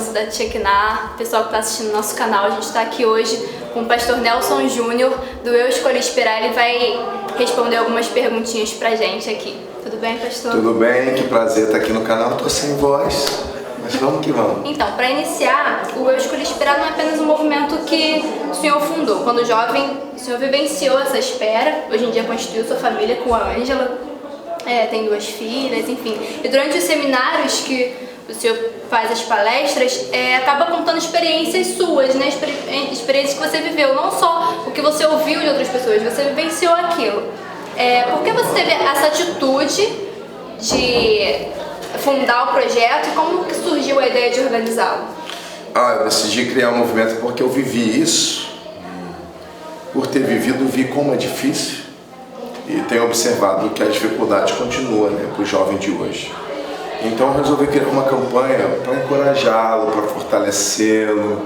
da Tia Quinar, pessoal que está assistindo o nosso canal. A gente está aqui hoje com o pastor Nelson Júnior, do Eu Escolhi Esperar. Ele vai responder algumas perguntinhas pra gente aqui. Tudo bem, pastor? Tudo bem, que prazer estar aqui no canal. Tô sem voz, mas vamos que vamos. Então, para iniciar, o Eu Escolhi Esperar não é apenas um movimento que o senhor fundou. Quando jovem, o senhor vivenciou essa espera. Hoje em dia constituiu sua família com a Ângela. Tem 2 filhas, enfim. E durante os seminários que o senhor faz as palestras, acaba contando experiências suas, né? Experiências que você viveu, não só o que você ouviu de outras pessoas, você vivenciou aquilo. Por que você teve essa atitude de fundar o projeto e como que surgiu a ideia de organizá-lo? Eu decidi criar um movimento porque eu vivi isso. Por ter vivido, vi como é difícil. E tenho observado que a dificuldade continua, né, para o jovem de hoje. Então eu resolvi criar uma campanha para encorajá-lo, para fortalecê-lo,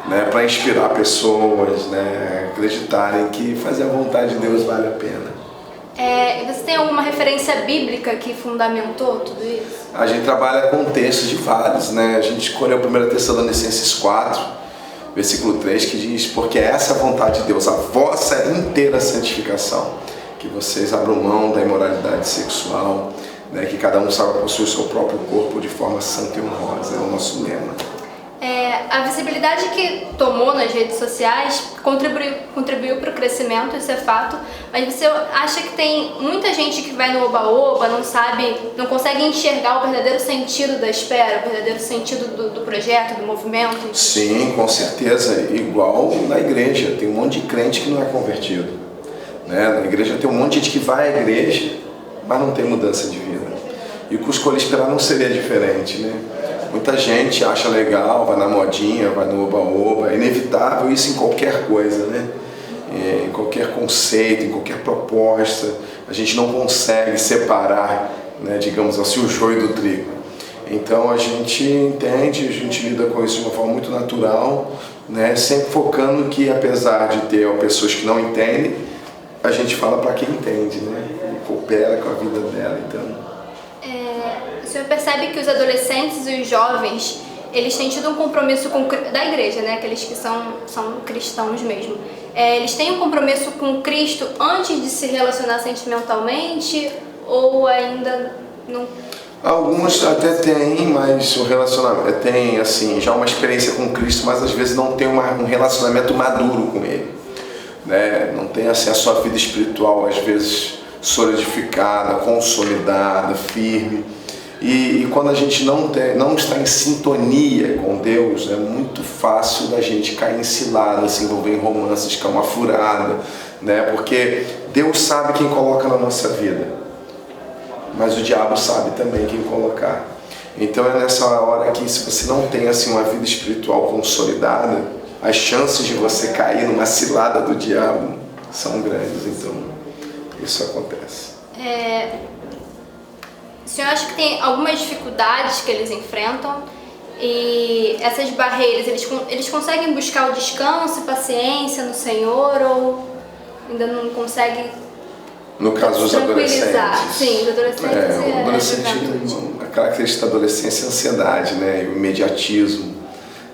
né, para inspirar pessoas, né, acreditarem que fazer a vontade de Deus vale a pena. Você tem alguma referência bíblica que fundamentou tudo isso? A gente trabalha com textos de vários, né? A gente escolheu 1 Tessalonicenses 4, versículo 3, que diz: porque essa é a vontade de Deus, a vossa inteira santificação, que vocês abram mão da imoralidade sexual, né, que cada um saiba possuir o seu próprio corpo de forma santa e honrosa. É o nosso lema. A visibilidade que tomou nas redes sociais contribuiu para o crescimento, isso é fato, mas você acha que tem muita gente que vai no oba-oba, não consegue enxergar o verdadeiro sentido da espera, o verdadeiro sentido do projeto, do movimento? Sim, com certeza. Igual na igreja, tem um monte de crente que não é convertido. Né? Na igreja tem um monte de gente que vai à igreja, mas não tem mudança de vida. E com o Escolhi Esperar não seria diferente, né? Muita gente acha legal, vai na modinha, vai no oba-oba. É inevitável isso em qualquer coisa, né? Em qualquer conceito, em qualquer proposta. A gente não consegue separar, né, digamos assim, o joio do trigo. Então a gente entende, a gente lida com isso de uma forma muito natural, né? Sempre focando que, apesar de ter pessoas que não entendem, a gente fala para quem entende, né? E coopera com a vida dela, então. O senhor percebe que os adolescentes e os jovens, eles têm tido um compromisso da igreja, né? Aqueles que são cristãos mesmo. Eles têm um compromisso com Cristo antes de se relacionar sentimentalmente ou ainda não? Alguns até têm, mas o relacionamento tem assim, já uma experiência com Cristo, mas às vezes não tem um relacionamento maduro com Ele, né? Não tem assim a sua vida espiritual às vezes solidificada, consolidada, firme. E quando a gente não está em sintonia com Deus, é muito fácil da gente cair em cilada, se envolver em romances, que é uma furada, né? Porque Deus sabe quem coloca na nossa vida, mas o diabo sabe também quem colocar. Então é nessa hora que, se você não tem assim uma vida espiritual consolidada, as chances de você cair numa cilada do diabo são grandes. Então isso acontece. O senhor acha que tem algumas dificuldades que eles enfrentam e essas barreiras, eles conseguem buscar o descanso e paciência no Senhor ou ainda não conseguem? No caso dos adolescentes. Sim, os adolescentes. A característica da adolescência é a ansiedade, né? E o imediatismo.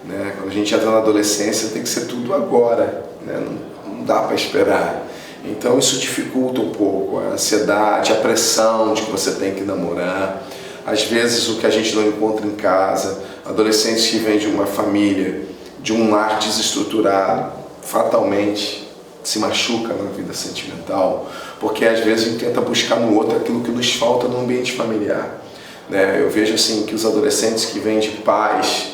Né? Quando a gente entra na adolescência tem que ser tudo agora, né? Não dá para esperar. Então isso dificulta um pouco a ansiedade, a pressão de que você tem que namorar. Às vezes o que a gente não encontra em casa, adolescentes que vêm de uma família, de um lar desestruturado, fatalmente se machuca na vida sentimental, porque às vezes a gente tenta buscar no outro aquilo que nos falta no ambiente familiar. Né? Eu vejo assim que os adolescentes que vêm de pais,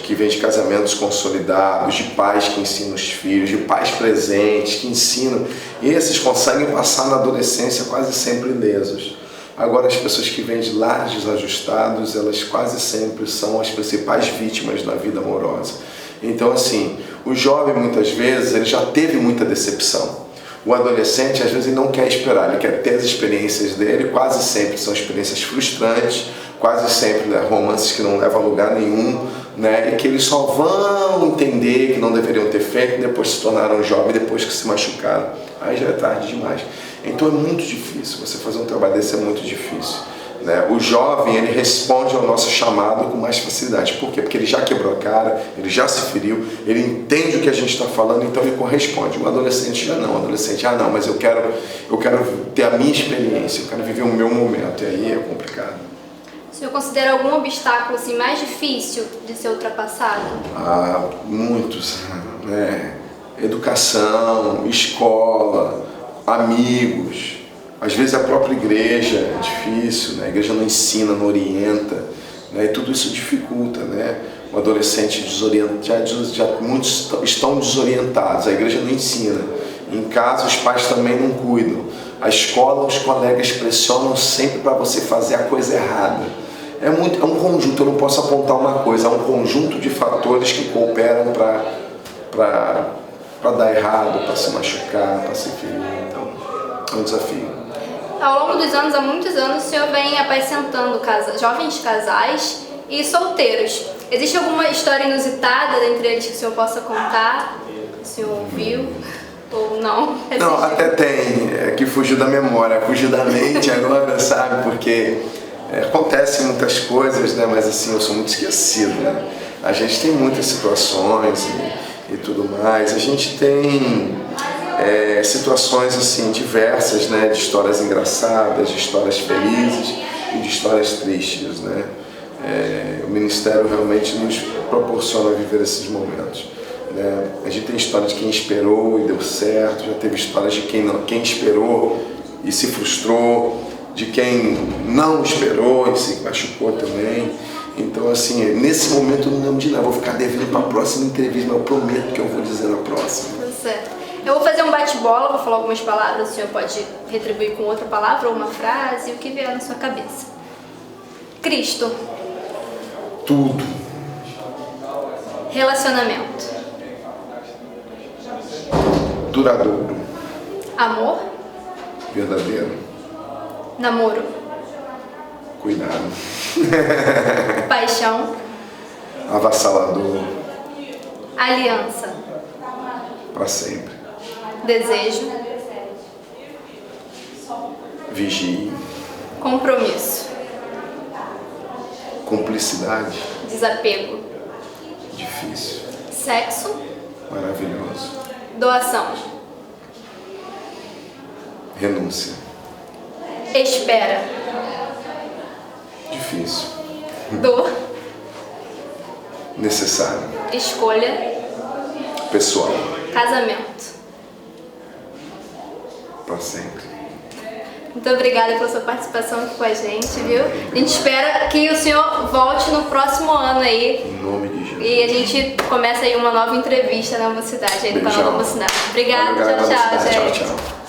que vêm de casamentos consolidados, de pais que ensinam os filhos, de pais presentes que ensinam, esses conseguem passar na adolescência quase sempre ilesos. Agora as pessoas que vêm de lares desajustados, elas quase sempre são as principais vítimas da vida amorosa. Então assim, o jovem muitas vezes ele já teve muita decepção. O adolescente às vezes ele não quer esperar, ele quer ter as experiências dele, quase sempre são experiências frustrantes, quase sempre romances que não levam a lugar nenhum, né? E que eles só vão entender que não deveriam ter feito depois que se tornaram jovens, depois que se machucaram. Aí já é tarde demais. Então é muito difícil, você fazer um trabalho desse é muito difícil. né? O jovem, ele responde ao nosso chamado com mais facilidade. Por quê? Porque ele já quebrou a cara, ele já se feriu, ele entende o que a gente está falando, então ele corresponde. O adolescente já não. O adolescente, não, mas eu quero ter a minha experiência, eu quero viver o meu momento. E aí é complicado. O senhor considera algum obstáculo assim, mais difícil de ser ultrapassado? Muitos, né? Educação, escola, amigos, às vezes a própria igreja é difícil, né? A igreja não ensina, não orienta, né? E tudo isso dificulta, né? O adolescente muitos estão desorientados, a igreja não ensina, em casa os pais também não cuidam, a escola, os colegas pressionam sempre para você fazer a coisa errada. É um conjunto, eu não posso apontar uma coisa, é um conjunto de fatores que cooperam para dar errado, para se machucar, para se ferir. Então, é um desafio. Ao longo dos anos, há muitos anos, o senhor vem apacentando jovens casais e solteiros. Existe alguma história inusitada dentre eles que o senhor possa contar? O senhor ouviu ou não? Não, até tem, que fugiu da memória, fugiu da mente agora, sabe? Porque acontecem muitas coisas, né? Mas assim, eu sou muito esquecido, né? A gente tem muitas situações e tudo mais. A gente tem situações assim diversas, né? De histórias engraçadas, de histórias felizes e de histórias tristes, né? O ministério realmente nos proporciona viver esses momentos, né? A gente tem história de quem esperou e deu certo, já teve histórias de quem esperou e se frustrou, de quem não esperou e se machucou também. Então, assim, nesse momento eu não lembro de nada, vou ficar devendo para a próxima entrevista, mas eu prometo que eu vou dizer na próxima. Tá certo. Eu vou fazer um bate-bola, vou falar algumas palavras, o senhor pode retribuir com outra palavra ou uma frase, o que vier na sua cabeça. Cristo. Tudo. Relacionamento. Duradouro. Amor. Verdadeiro. Namoro. Cuidado. Paixão. Avassalador. Aliança. Para sempre. Desejo. Vigie. Compromisso. Cumplicidade. Desapego. Difícil. Sexo. Maravilhoso. Doação. Renúncia. Espera. Difícil. Dor. Necessário. Escolha. Pessoal. Casamento. Para sempre. Muito obrigada pela sua participação aqui com a gente, viu? A gente espera que o senhor volte no próximo ano aí. Em nome de Jesus. E a gente começa aí uma nova entrevista na Mocidade, aí no canal da Mocidade. Obrigada, Obrigado, tchau, Mocidade. gente. Tchau, tchau.